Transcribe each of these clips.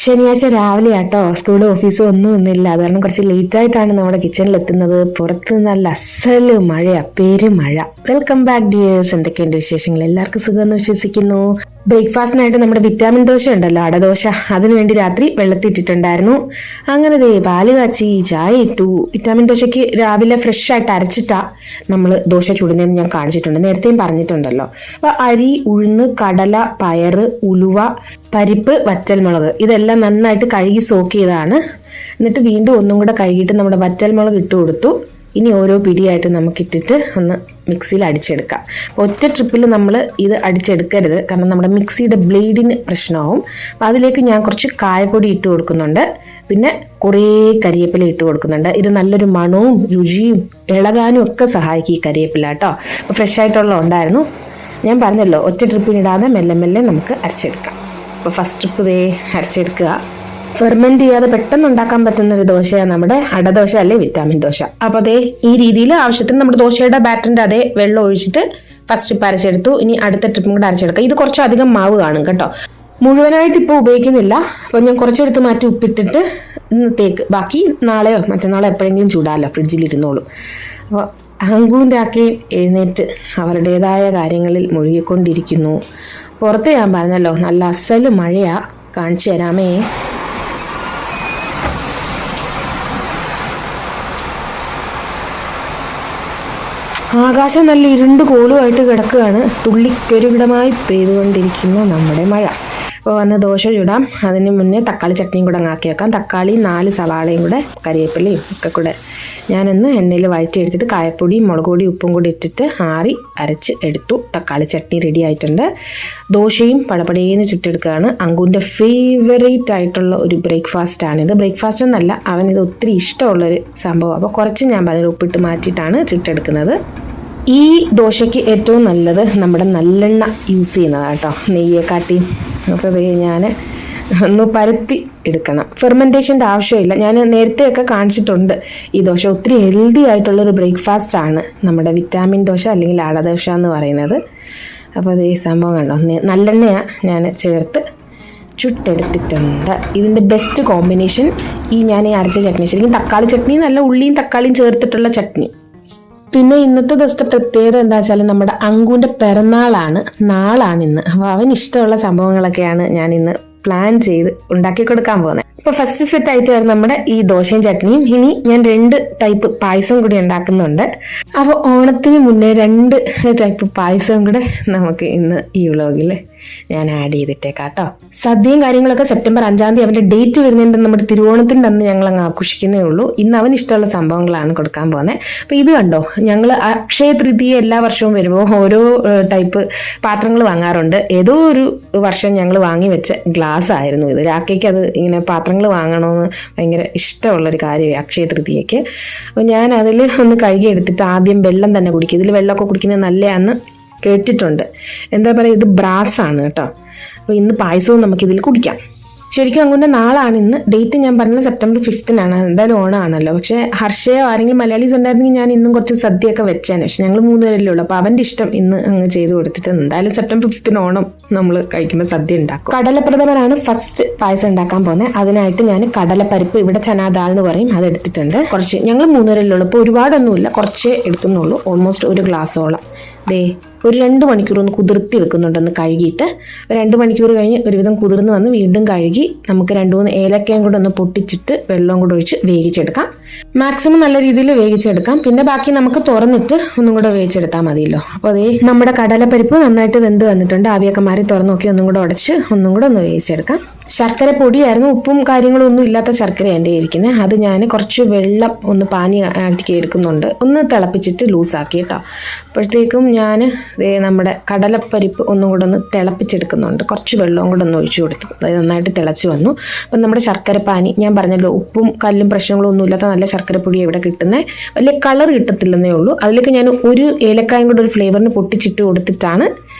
ശനിയാഴ്ച രാവിലെ ആട്ടോ, സ്കൂളും ഓഫീസും ഒന്നുമില്ല. അത് കാരണം കുറച്ച് ലേറ്റ് ആയിട്ടാണ് നമ്മുടെ കിച്ചണിൽ എത്തുന്നത്. പുറത്ത് നല്ല അസല് മഴയാ, പെരുമഴ. Welcome back dears. എന്തൊക്കെയുണ്ട് വിശേഷങ്ങൾ? എല്ലാവർക്കും സുഖമെന്ന് വിശ്വസിക്കുന്നു. ബ്രേക്ക്ഫാസ്റ്റിനായിട്ട് നമ്മുടെ വിറ്റാമിൻ ദോശ ഉണ്ടല്ലോ, അടദോശ, അതിനുവേണ്ടി രാത്രി വെള്ളത്തിട്ടിട്ടുണ്ടായിരുന്നു. അങ്ങനെ പാല് കാച്ചി ചായ ഇട്ടു. വിറ്റാമിൻ ദോശയ്ക്ക് രാവിലെ ഫ്രഷ് ആയിട്ട് അരച്ചിട്ടാ നമ്മൾ ദോശ ചുടുന്നതെന്ന് ഞാൻ കാണിച്ചിട്ടുണ്ട്, നേരത്തെയും പറഞ്ഞിട്ടുണ്ടല്ലോ. അപ്പൊ അരി, ഉഴുന്ന്, കടല, പയറ്, ഉലുവ, പരിപ്പ്, വറ്റൽമുളക് ഇതെല്ലാം നന്നായിട്ട് കഴുകി സോക്ക് ചെയ്താണ്. എന്നിട്ട് വീണ്ടും ഒന്നും കൂടെ കഴുകിയിട്ട് നമ്മുടെ വറ്റൽമുളക് ഇട്ട് കൊടുത്തു. ഇനി ഓരോ പിടിയായിട്ട് നമുക്കിട്ടിട്ട് ഒന്ന് മിക്സിയിൽ അടിച്ചെടുക്കാം. ഒറ്റ ട്രിപ്പിൽ നമ്മൾ ഇത് അടിച്ചെടുക്കരുത്, കാരണം നമ്മുടെ മിക്സിയുടെ ബ്ലേഡിന് പ്രശ്നമാവും. അപ്പോൾ അതിലേക്ക് ഞാൻ കുറച്ച് കായപ്പൊടി ഇട്ട് കൊടുക്കുന്നുണ്ട്. പിന്നെ കുറേ കരിവേപ്പില ഇട്ട് കൊടുക്കുന്നുണ്ട്. ഇത് നല്ലൊരു മണവും രുചിയും ഇളകാനും ഒക്കെ സഹായിക്കും ഈ കരിവേപ്പില കേട്ടോ. അപ്പോൾ ഫ്രഷ് ആയിട്ടുള്ള ഉണ്ടായിരുന്നു. ഞാൻ പറഞ്ഞല്ലോ, ഒറ്റ ട്രിപ്പിനിടാതെ മെല്ലെ മെല്ലെ നമുക്ക് അരച്ചെടുക്കാം. അപ്പോൾ ഫസ്റ്റ് ട്രിപ്പ് അരച്ചെടുക്കുക. ഫെർമെന്റ് ചെയ്യാതെ പെട്ടെന്ന് ഉണ്ടാക്കാൻ പറ്റുന്ന ഒരു ദോശയാണ് നമ്മുടെ അടദോശ അല്ലെ വിറ്റാമിൻ ദോശ. അപ്പോൾ ഈ രീതിയിൽ ആവശ്യത്തിന് നമ്മുടെ ദോശയുടെ ബാറ്ററിന്റെ അതേ വെള്ളം ഒഴിച്ചിട്ട് ഫസ്റ്റ് ട്രിപ്പ് അരച്ചെടുത്തു. ഇനി അടുത്ത ട്രിപ്പും കൂടെ അരച്ചെടുക്കുക. ഇത് കുറച്ചധികം മാവ് കാണും കേട്ടോ, മുഴുവനായിട്ട് ഇപ്പോൾ ഉപയോഗിക്കുന്നില്ല. അപ്പോൾ ഞാൻ കുറച്ചെടുത്ത് മാറ്റി ഉപ്പിട്ടിട്ട് ഇന്നത്തേക്ക്, ബാക്കി നാളെയോ മറ്റന്നാളോ എപ്പോഴെങ്കിലും ചൂടാമല്ലോ, ഫ്രിഡ്ജിലിരുന്നോളൂ. അപ്പോൾ അങ്കൂൻ്റെ ആക്കി എഴുന്നേറ്റ് അവരുടേതായ കാര്യങ്ങളിൽ മുഴുകിക്കൊണ്ടിരിക്കുന്നു. പുറത്ത് ഞാൻ പറഞ്ഞല്ലോ നല്ല അസല് മഴയാ, കാണിച്ചു തരാമേ. ആകാശം നല്ല ഇരുണ്ട് കോളുമായിട്ട് കിടക്കുകയാണ്. തുള്ളിക്കൊരുവിടമായി പെയ്തുകൊണ്ടിരിക്കുന്ന നമ്മുടെ മഴ. അപ്പോൾ വന്ന് ദോശ ചുടാം. അതിന് മുന്നേ തക്കാളി ചട്നിയും കൂടെ ആക്കി വെക്കാം. തക്കാളി 4 സവാളയും കൂടെ കറിവേപ്പിലയും ഒക്കെ കൂടെ ഞാനൊന്ന് എണ്ണയിൽ വഴറ്റിയെടുത്തിട്ട് കായപ്പൊടിയും മുളക് പൊടിയും ഉപ്പും കൂടി ഇട്ടിട്ട് ആറി അരച്ച് എടുത്തു. തക്കാളി ചട്നി റെഡി ആയിട്ടുണ്ട്. ദോശയും പടപടേന്ന് ചുട്ടെടുക്കുകയാണ്. അങ്കുവിൻ്റെ ഫേവറേറ്റ് ആയിട്ടുള്ള ഒരു ബ്രേക്ക്ഫാസ്റ്റാണിത്. ബ്രേക്ക്ഫാസ്റ്റ് എന്നല്ല, അവനിത് ഒത്തിരി ഇഷ്ടമുള്ളൊരു സംഭവം. അപ്പോൾ കുറച്ച് ഞാൻ പറഞ്ഞ ഉപ്പിട്ട് മാറ്റിയിട്ടാണ് ചുട്ടെടുക്കുന്നത്. ഈ ദോശയ്ക്ക് ഏറ്റവും നല്ലത് നമ്മുടെ നല്ലെണ്ണ യൂസ് ചെയ്യുന്നതാണ് കേട്ടോ, നെയ്യെക്കാട്ടി. അപ്പോൾ ഞാൻ ഒന്ന് പരത്തി എടുക്കണം. ഫെർമെൻറ്റേഷൻ്റെ ആവശ്യമില്ല. ഞാൻ നേരത്തെയൊക്കെ കാണിച്ചിട്ടുണ്ട് ഈ ദോശ. ഒത്തിരി ഹെൽത്തി ആയിട്ടുള്ളൊരു ബ്രേക്ക്ഫാസ്റ്റ് ആണ് നമ്മുടെ വിറ്റാമിൻ ദോശ അല്ലെങ്കിൽ അടദോശ എന്ന് പറയുന്നത്. അപ്പോൾ ഈ സംഭവം കണ്ടോ, നല്ലെണ്ണയാണ് ഞാൻ ചേർത്ത് ചുട്ടെടുത്തിട്ടുണ്ട്. ഇതിൻ്റെ ബെസ്റ്റ് കോമ്പിനേഷൻ ഈ ഞാൻ അരച്ച ചട്നി, ശരിക്കും തക്കാളി ചട്നി, നല്ല ഉള്ളിയും തക്കാളിയും ചേർത്തിട്ടുള്ള ചട്നി. പിന്നെ ഇന്നത്തെ ദിവസത്തെ പ്രത്യേകത എന്താ വെച്ചാൽ നമ്മുടെ അങ്കുവിൻ്റെ പിറന്നാളാണ്, നാളാണ് ഇന്ന്. അപ്പോൾ അവന് ഇഷ്ടമുള്ള സംഭവങ്ങളൊക്കെയാണ് ഞാൻ ഇന്ന് പ്ലാൻ ചെയ്ത് ഉണ്ടാക്കി കൊടുക്കാൻ പോകുന്നത്. അപ്പോൾ ഫസ്റ്റ് സെറ്റ് ആയിട്ട് നമ്മുടെ ഈ ദോശയും ചട്നിയും. ഇനി ഞാൻ 2 ടൈപ്പ് പായസം കൂടി ഉണ്ടാക്കുന്നുണ്ട്. അപ്പോൾ ഓണത്തിന് മുന്നേ 2 ടൈപ്പ് പായസവും കൂടെ നമുക്ക് ഇന്ന് ഈ വ്ളോഗിൽ ഞാൻ ആഡ് ചെയ്തിട്ടേക്കാം കേട്ടോ. സദ്യയും കാര്യങ്ങളൊക്കെ സെപ്റ്റംബർ 5-ാം തീയതി അവൻ്റെ ഡേറ്റ് വരുന്നതിൻ്റെ നമ്മുടെ തിരുവോണത്തിൻ്റെ അന്ന് ഞങ്ങൾ അങ്ങ് ആഘോഷിക്കുന്നേ ഉള്ളൂ. ഇന്ന് അവന് ഇഷ്ടമുള്ള സംഭവങ്ങളാണ് കൊടുക്കാൻ പോകുന്നത്. അപ്പോൾ ഇത് കണ്ടോ, ഞങ്ങൾ അക്ഷയ തൃതീയ എല്ലാ വർഷവും വരുമ്പോൾ ഓരോ ടൈപ്പ് പാത്രങ്ങൾ വാങ്ങാറുണ്ട്. ഏതോ ഒരു വർഷം ഞങ്ങൾ വാങ്ങി വെച്ച ഗ്ലാസ് ആയിരുന്നു ഇത്. രാക്കേക്ക് അത് ഇങ്ങനെ പാത്രങ്ങൾ വാങ്ങണമെന്ന് ഭയങ്കര ഇഷ്ടമുള്ളൊരു കാര്യമായി അക്ഷയ തൃതീയയ്ക്ക്. അപ്പോൾ ഞാൻ അതിൽ ഒന്ന് കഴുകി എടുത്തിട്ട് ആദ്യം വെള്ളം തന്നെ കുടിക്കും. ഇതിൽ വെള്ളമൊക്കെ കുടിക്കുന്നത് നല്ലതാണെന്ന് കേട്ടിട്ടുണ്ട്. എന്താ പറയുക, ഇത് ബ്രാസാണ് കേട്ടോ. അപ്പോൾ ഇന്ന് പായസവും നമുക്കിതിൽ കുടിക്കാം. ശരിക്കും അങ്ങനെ നാളാണ് ഇന്ന്. ഡേറ്റ് ഞാൻ പറഞ്ഞത് സെപ്റ്റംബർ 5-നാണ്. എന്തായാലും ഓണമാണല്ലോ. പക്ഷേ ഹർഷയോ ആരെങ്കിലും മലയാളീസ് ഉണ്ടായിരുന്നെങ്കിൽ ഞാൻ ഇന്നും കുറച്ച് സദ്യയൊക്കെ വെച്ചേനെ. പക്ഷെ ഞങ്ങൾ 3 പേരല്ലേ ഉള്ളൂ. അപ്പോൾ അവൻ്റെ ഇഷ്ടം ഇന്ന് അങ്ങ് ചെയ്ത് കൊടുത്തിട്ട് എന്തായാലും സെപ്റ്റംബർ 5 ഓണം നമ്മൾ കഴിക്കുമ്പോൾ സദ്യ ഉണ്ടാക്കും. കടലപ്രഥമനാണ് ഫസ്റ്റ് പായസം ഉണ്ടാക്കാൻ പോകുന്നത്. അതിനായിട്ട് ഞാൻ കടലപ്പരിപ്പ്, ഇവിടെ ചനാദാൽ എന്ന് പറയും, അതെടുത്തിട്ടുണ്ട്. കുറച്ച്, ഞങ്ങൾ 3 പേരല്ലേ ഉള്ളൂ. അപ്പോൾ ഒരുപാടൊന്നുമില്ല, കുറച്ചേ എടുക്കുന്നുള്ളൂ. ഓൾമോസ്റ്റ് 1 ഗ്ലാസോളം. ഒരു 2 മണിക്കൂർ ഒന്ന് കുതിർത്തി വെക്കുന്നുണ്ടെന്ന് കഴുകിയിട്ട്. 2 മണിക്കൂർ കഴിഞ്ഞ് ഒരുവിധം കുതിർന്ന് വന്ന് വീണ്ടും കഴുകി നമുക്ക് 2-3 ഏലക്കയും കൂടെ ഒന്ന് പൊട്ടിച്ചിട്ട് വെള്ളവും കൂടെ ഒഴിച്ച് വേവിച്ചെടുക്കാം. മാക്സിമം നല്ല രീതിയിൽ വേവിച്ചെടുക്കാം. പിന്നെ ബാക്കി നമുക്ക് തുറന്നിട്ട് ഒന്നും കൂടെ വേവിച്ചെടുത്താൽ മതിയല്ലോ. അപ്പോൾ നമ്മുടെ കടലപ്പരിപ്പ് നന്നായിട്ട് വെന്ത് വന്നിട്ടുണ്ട്. ആവിയൊക്കെ മാറി തുറന്ന് നോക്കി ഒന്നും കൂടെ ഉടച്ച് ഒന്നും കൂടെ ഒന്ന് വേവിച്ചെടുക്കാം. ശർക്കര പൊടിയായിരുന്നു, ഉപ്പും കാര്യങ്ങളും ഒന്നും ഇല്ലാത്ത ശർക്കര എൻ്റെ ഇരിക്കുന്നത്. അത് ഞാൻ കുറച്ച് വെള്ളം ഒന്ന് പാനി ആക്കി എടുക്കുന്നുണ്ട്, ഒന്ന് തിളപ്പിച്ചിട്ട് ലൂസാക്കി കേട്ടോ. അപ്പോഴത്തേക്കും ഞാൻ നമ്മുടെ കടലപ്പരിപ്പ് ഒന്നും കൂടെ ഒന്ന് തിളപ്പിച്ചെടുക്കുന്നുണ്ട്. കുറച്ച് വെള്ളവും കൂടെ ഒന്ന് ഒഴിച്ചു കൊടുത്തു. അത് നന്നായിട്ട് തിളച്ച് വന്നു. അപ്പം നമ്മുടെ ശർക്കര പാനി, ഞാൻ പറഞ്ഞല്ലോ ഉപ്പും കല്ലും പ്രശ്നങ്ങളും ഒന്നും ഇല്ലാത്ത നല്ല ശർക്കര പൊടി ഇവിടെ കിട്ടുന്നത്. വലിയ കളർ കിട്ടത്തില്ലെന്നേ ഉള്ളൂ. അതിലേക്ക് ഞാൻ 1 ഏലക്കായും കൂടെ ഒരു ഫ്ലേവറിന് പൊട്ടിച്ചിട്ട് കൊടുത്തിട്ടാണ്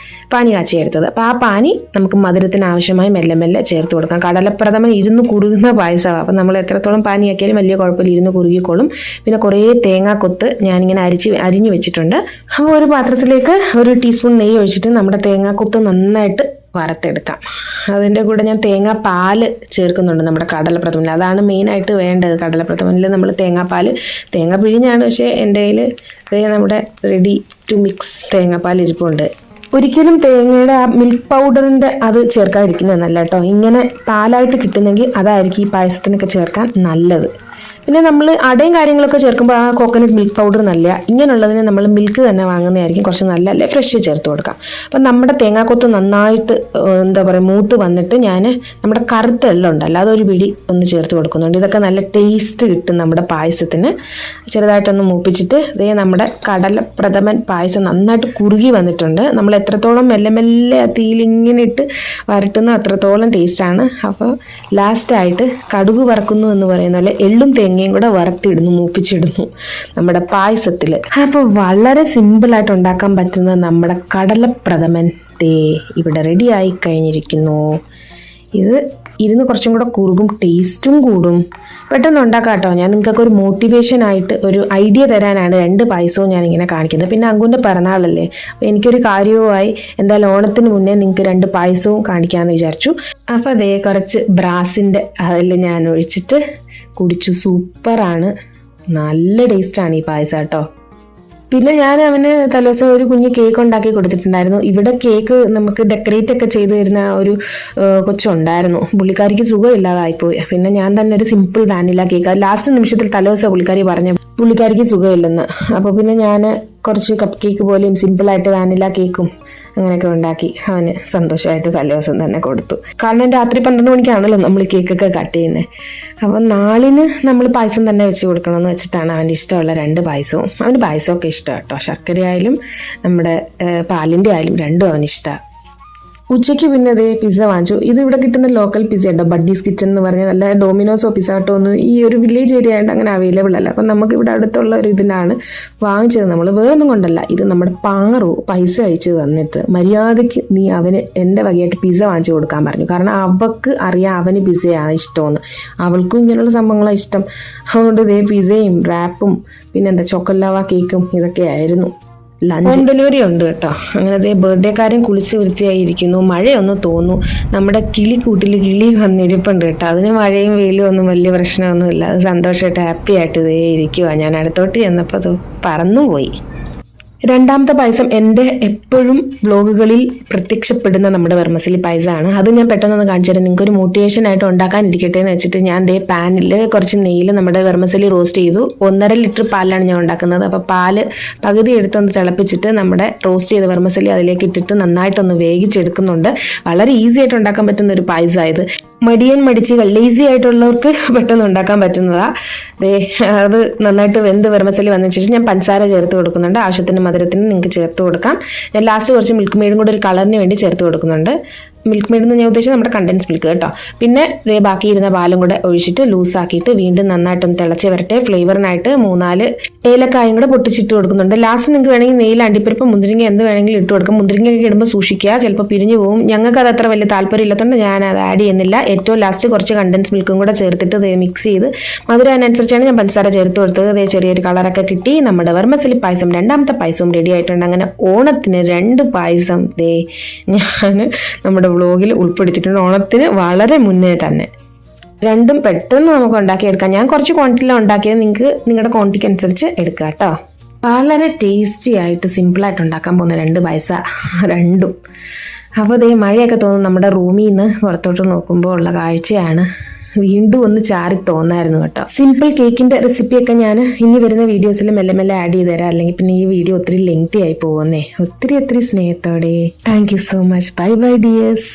പാനി കാച്ചിയെടുത്തത്. അപ്പോൾ ആ പാനി നമുക്ക് മധുരത്തിന് ആവശ്യമായി മെല്ലെ മെല്ലെ ചേർത്ത് കൊടുക്കാം. കടലപ്രഥമൻ ഇരുന്ന് കുറുകുന്ന പായസമാണ്. അപ്പം നമ്മൾ എത്രത്തോളം പാനിയാക്കിയാലും വലിയ കുഴപ്പമില്ല, ഇരുന്ന് കുറുകിക്കോളും. പിന്നെ കുറേ തേങ്ങാക്കൊത്ത് ഞാനിങ്ങനെ അരിഞ്ഞു വെച്ചിട്ടുണ്ട്. അപ്പോൾ ഒരു പാത്രത്തിലേക്ക് 1 ടീസ്പൂൺ നെയ്യ് ഒഴിച്ചിട്ട് നമ്മുടെ തേങ്ങാക്കൊത്ത് നന്നായിട്ട് വറുത്തെടുക്കാം. അതിൻ്റെ കൂടെ ഞാൻ തേങ്ങാപ്പാൽ ചേർക്കുന്നുണ്ട് നമ്മുടെ കടലപ്രഥമനിൽ. അതാണ് മെയിനായിട്ട് വേണ്ടത്. കടലപ്രഥമനിൽ നമ്മൾ തേങ്ങ പിഴിഞ്ഞാണ്, പക്ഷേ എൻ്റെ കയ്യിൽ നമ്മുടെ റെഡി ടു മിക്സ് തേങ്ങാപ്പാൽ ഇരിപ്പുണ്ട്. ഒരിക്കലും തേങ്ങയുടെ ആ മിൽക്ക് പൗഡറിൻ്റെ അത് ചേർക്കാതിരിക്കുന്നത് നല്ല കേട്ടോ. ഇങ്ങനെ പാലായിട്ട് കിട്ടുന്നെങ്കിൽ അതായിരിക്കും ഈ പായസത്തിനൊക്കെ ചേർക്കാൻ നല്ലത്. പിന്നെ നമ്മൾ അടയും കാര്യങ്ങളൊക്കെ ചേർക്കുമ്പോൾ ആ കോക്കനട്ട് മിൽക്ക് പൗഡർ നല്ല, ഇങ്ങനെയുള്ളതിന് നമ്മൾ മിൽക്ക് തന്നെ വാങ്ങുന്നതായിരിക്കും കുറച്ച് നല്ല, അല്ലേ ഫ്രഷ് ചേർത്ത് കൊടുക്കാം. അപ്പം നമ്മുടെ തേങ്ങാക്കൊത്ത് നന്നായിട്ട് മൂത്ത് വന്നിട്ട് ഞാൻ നമ്മുടെ കറുത്ത എല്ലാം ഉണ്ടല്ലോ അതൊരു പിടി ഒന്ന് ചേർത്ത് കൊടുക്കുന്നുണ്ട്. ഇതൊക്കെ നല്ല ടേസ്റ്റ് കിട്ടും നമ്മുടെ പായസത്തിന്. ചെറുതായിട്ടൊന്ന് മൂപ്പിച്ചിട്ട് നമ്മുടെ കടലപ്രഥമൻ പായസം നന്നായിട്ട് കുറുകി വന്നിട്ടുണ്ട്. നമ്മൾ എത്രത്തോളം മെല്ലെ മെല്ലെ ആ തീയിലിങ്ങനെ ഇട്ട് വരട്ടുന്ന അത്രത്തോളം ടേസ്റ്റാണ്. അപ്പോൾ ലാസ്റ്റായിട്ട് കടുക് വറക്കുന്നു എന്ന് പറയുന്ന പോലെ എള്ളും തേങ്ങയും കൂടെ വറുത്തിടുന്നു, മൂപ്പിച്ചിടുന്നു നമ്മുടെ പായസത്തിൽ. അപ്പോൾ വളരെ സിമ്പിളായിട്ട് ഉണ്ടാക്കാൻ പറ്റുന്ന നമ്മുടെ കടലപ്രഥമൻ ഇവിടെ റെഡി ആയി കഴിഞ്ഞിരിക്കുന്നു. ഇത് ഇരുന്ന് കുറച്ചും കൂടെ കുറുകും, ടേസ്റ്റും കൂടും. പെട്ടെന്ന് ഉണ്ടാക്കാം കേട്ടോ. ഞാൻ നിങ്ങൾക്കൊക്കെ ഒരു മോട്ടിവേഷനായിട്ട് ഒരു ഐഡിയ തരാനാണ് 2 പായസവും ഞാനിങ്ങനെ കാണിക്കുന്നത്. പിന്നെ അങ്കുൻ്റെ പിറന്നാളല്ലേ, അപ്പോൾ എനിക്കൊരു കാര്യവുമായി എന്തായാലും ഓണത്തിന് മുന്നേ നിങ്ങൾക്ക് 2 പായസവും കാണിക്കാമെന്ന് വിചാരിച്ചു. അപ്പോൾ കുറച്ച് ബ്രാസിൻ്റെ അതിൽ ഞാൻ ഒഴിച്ചിട്ട് കുടിച്ചു. സൂപ്പറാണ്, നല്ല ടേസ്റ്റാണ് ഈ പായസം കേട്ടോ. പിന്നെ ഞാൻ അവന് തലേദിവസം ഒരു കുഞ്ഞ് കേക്ക് ഉണ്ടാക്കി കൊടുത്തിട്ടുണ്ടായിരുന്നു. ഇവിടെ കേക്ക് നമുക്ക് ഡെക്കറേറ്റ് ഒക്കെ ചെയ്ത് തരുന്ന ഒരു കൊച്ചുണ്ടായിരുന്നു. പുള്ളിക്കാരിക്ക് സുഖമില്ലാതായിപ്പോയി. പിന്നെ ഞാൻ തന്നെ ഒരു സിമ്പിൾ വാനില കേക്ക് ലാസ്റ്റ് നിമിഷത്തിൽ തലേദിവസം പുള്ളിക്കാരി പറഞ്ഞു പുള്ളിക്കാരിക്ക് സുഖമില്ലെന്ന്. അപ്പോൾ പിന്നെ ഞാൻ കുറച്ച് കപ്പ് കേക്ക് പോലെയും സിമ്പിളായിട്ട് വാനില കേക്കും അങ്ങനെയൊക്കെ ഉണ്ടാക്കി അവന് സന്തോഷമായിട്ട് തലേദിവസം തന്നെ കൊടുത്തു. കാരണം രാത്രി 12 മണിക്കാണല്ലോ നമ്മൾ കേക്കൊക്കെ കട്ട് ചെയ്യുന്നത്. അപ്പം നാളിന് നമ്മൾ പായസം തന്നെ വെച്ച് കൊടുക്കണമെന്ന് വെച്ചിട്ടാണ് അവൻ്റെ ഇഷ്ടമുള്ള 2 പായസവും. അവന് പായസമൊക്കെ ഇഷ്ടമാണ് കേട്ടോ. ശർക്കര ആയാലും നമ്മുടെ പാലിൻ്റെ ആയാലും രണ്ടും അവന് ഇഷ്ടമാണ്. ഉച്ചയ്ക്ക് പിന്നെ പിസ്സ വാങ്ങിച്ചു. ഇത് ഇവിടെ കിട്ടുന്ന ലോക്കൽ പിസ്സ ഉണ്ടോ, ബഡ്ഡീസ് കിച്ചൺ എന്ന് പറഞ്ഞാൽ നല്ല ഡൊമിനോസോ പിസ്സാട്ടോ ഒന്നും ഈ ഒരു വില്ലേജ് ഏരിയ ആയിട്ട് അങ്ങനെ അവൈലബിൾ അല്ല. അപ്പം നമുക്ക് ഇവിടെ അടുത്തുള്ള ഒരു ഇതിനാണ് വാങ്ങിച്ചത്. നമ്മൾ വേറൊന്നും കൊണ്ടല്ല, ഇത് നമ്മുടെ പാറു പൈസ അയച്ചു തന്നിട്ട് മര്യാദയ്ക്ക് നീ അവന് എൻ്റെ വകയായിട്ട് പിസ്സ വാങ്ങിച്ചു കൊടുക്കാൻ പറഞ്ഞു. കാരണം അവൾക്ക് അറിയാം അവന് പിസ്സയാണ് ഇഷ്ടമെന്ന്, അവൾക്കും ഇങ്ങനെയുള്ള സംഭവങ്ങളാണ് ഇഷ്ടം. അതുകൊണ്ട് പിസ്സയും റാപ്പും പിന്നെന്താ ചോക്കോലാവ കേക്കും ഇതൊക്കെ ആയിരുന്നു. ലഞ്ച് ഡെലിവറി ഉണ്ട് കേട്ടോ. അങ്ങനെ ബർത്ത്ഡേക്കാരൻ കുളിച്ച് വൃത്തിയായിരിക്കുന്നു. മഴയൊന്ന് തോന്നുന്നു. നമ്മുടെ കിളിക്കൂട്ടിൽ കിളി വന്നിരിപ്പുണ്ട് കേട്ടോ. അതിന് മഴയും വെയിലും ഒന്നും വലിയ പ്രശ്നമൊന്നുമില്ല. അത് സന്തോഷമായിട്ട് ഹാപ്പി ആയിട്ട് ഇരിക്കുക. ഞാൻ അടുത്തോട്ട് ചെന്നപ്പോൾ അത് പറന്നുപോയി. രണ്ടാമത്തെ പായസം എൻ്റെ എപ്പോഴും വ്ലോഗുകളിൽ പ്രത്യക്ഷപ്പെടുന്ന നമ്മുടെ വെർമസലി പായസമാണ്. അത് ഞാൻ പെട്ടെന്നൊന്ന് കാണിച്ചു തരാം, നിങ്ങൾക്കൊരു മോട്ടിവേഷനായിട്ട് ഉണ്ടാക്കാനിരിക്കട്ടെ എന്ന് വെച്ചിട്ട് ഞാൻ പാനിൽ കുറച്ച് നെയ്യിൽ നമ്മുടെ വെർമസലി റോസ്റ്റ് ചെയ്തു. 1.5 ലിറ്റർ പാലാണ് ഞാൻ ഉണ്ടാക്കുന്നത്. അപ്പോൾ പാല് പകുതി എടുത്തൊന്ന് തിളപ്പിച്ചിട്ട് നമ്മുടെ റോസ്റ്റ് ചെയ്ത വെർമസലി അതിലേക്ക് ഇട്ടിട്ട് നന്നായിട്ടൊന്ന് വേവിച്ചെടുക്കുന്നുണ്ട്. വളരെ ഈസി ആയിട്ട് ഉണ്ടാക്കാൻ പറ്റുന്ന ഒരു പായസമായത്. മടിച്ചികൾ ലേസി ആയിട്ടുള്ളവർക്ക് പെട്ടെന്ന് ഉണ്ടാക്കാൻ പറ്റുന്നതാണ്. അത് നന്നായിട്ട് വെന്ത് വെർമസലി വന്നതിന് ശേഷം ഞാൻ പഞ്ചസാര ചേർത്ത് കൊടുക്കുന്നുണ്ട്. ആവശ്യത്തിന് മധുരത്തിന് നിങ്ങൾക്ക് ചേർത്ത് കൊടുക്കാം. ഞാൻ ലാസ്റ്റ് കുറച്ച് മിൽക്ക് മെയ്ഡും കൂടെ ഒരു കളറിന് വേണ്ടി ചേർത്ത് കൊടുക്കുന്നുണ്ട്. മിൽക്ക് മെയ്ഡ് എന്ന് ഞാൻ ഉദ്ദേശിച്ചത് നമ്മുടെ കണ്ടൻസ് മിൽക്ക് കേട്ടോ. പിന്നെ ബാക്കി ഇരുന്ന പാലും കൂടെ ഒഴിച്ചിട്ട് ലൂസാക്കിയിട്ട് വീണ്ടും നന്നായിട്ടൊന്ന് തിളച്ച് വരട്ടെ. ഫ്ലേവറിനായിട്ട് 3-4 ഏലക്കായും കൂടെ പൊട്ടിച്ചിട്ട് കൊടുക്കുന്നുണ്ട്. ലാസ്റ്റ് നിങ്ങൾക്ക് വേണമെങ്കിൽ നെയ്യിൽ അണ്ടിപ്പരിപ്പ് മുന്തിരിങ്ങ എന്ത് വേണമെങ്കിലും ഇട്ട് കൊടുക്കാം. മുന്തിരിങ്ങയൊക്കെ ഇടുമ്പോൾ സൂക്ഷിക്കുക, ചിലപ്പോൾ പിരിഞ്ഞു പോകും. ഞങ്ങൾക്ക് അത് അത്ര വലിയ താല്പര്യം ഇല്ലാത്തതുകൊണ്ട് ഞാൻ അത് ആഡ് ചെയ്യുന്നില്ല. ഏറ്റവും ലാസ്റ്റ് കുറച്ച് കണ്ടൻസ് മിൽക്കും കൂടെ ചേർത്തിട്ട് മിക്സ് ചെയ്ത് മധുരം അതിനനുസരിച്ചാണ് ഞാൻ പഞ്ചസാര ചേർത്ത് കൊടുത്തത്. ചെറിയൊരു കളറൊക്കെ കിട്ടി. നമ്മുടെ വെർമസലി പായസം രണ്ടാമത്തെ പായസവും റെഡി ആയിട്ടുണ്ട്. അങ്ങനെ ഓണത്തിന് 2 പായസം ഞാൻ നമ്മുടെ വ്ലോഗിൽ ഉൾപ്പെടുത്തിയിട്ടുണ്ട്. ഓണത്തിന് വളരെ മുന്നേ തന്നെ. രണ്ടും പെട്ടെന്ന് നമുക്ക് ഉണ്ടാക്കിയെടുക്കാം. ഞാൻ കുറച്ച് ക്വാണ്ടിറ്റിയിലാണ് ഉണ്ടാക്കിയത്, നിങ്ങൾക്ക് നിങ്ങളുടെ ക്വാണ്ടിറ്റിക്ക് അനുസരിച്ച് എടുക്കുക കേട്ടോ. വളരെ ടേസ്റ്റി ആയിട്ട് സിമ്പിളായിട്ട് ഉണ്ടാക്കാൻ പോകുന്ന 2 പായസം രണ്ടും. അപ്പോൾ മഴയൊക്കെ തോന്നുന്നു. നമ്മുടെ റൂമിൽ നിന്ന് പുറത്തോട്ട് നോക്കുമ്പോൾ ഉള്ള കാഴ്ചയാണ്. വീണ്ടും ഒന്ന് ചാറി തോന്നായിരുന്നു കേട്ടോ. സിമ്പിൾ കേക്കിൻ്റെ റെസിപ്പിയൊക്കെ ഞാൻ ഇനി വരുന്ന വീഡിയോസിൽ മെല്ലെ മെല്ലെ ആഡ് ചെയ്ത് തരാം. അല്ലെങ്കിൽ പിന്നെ ഈ വീഡിയോ ഒത്തിരി ലെങ്തി ആയി പോകുന്നേ. ഒത്തിരി സ്നേഹത്തോടെ. Thank you so much. Bye bye dears.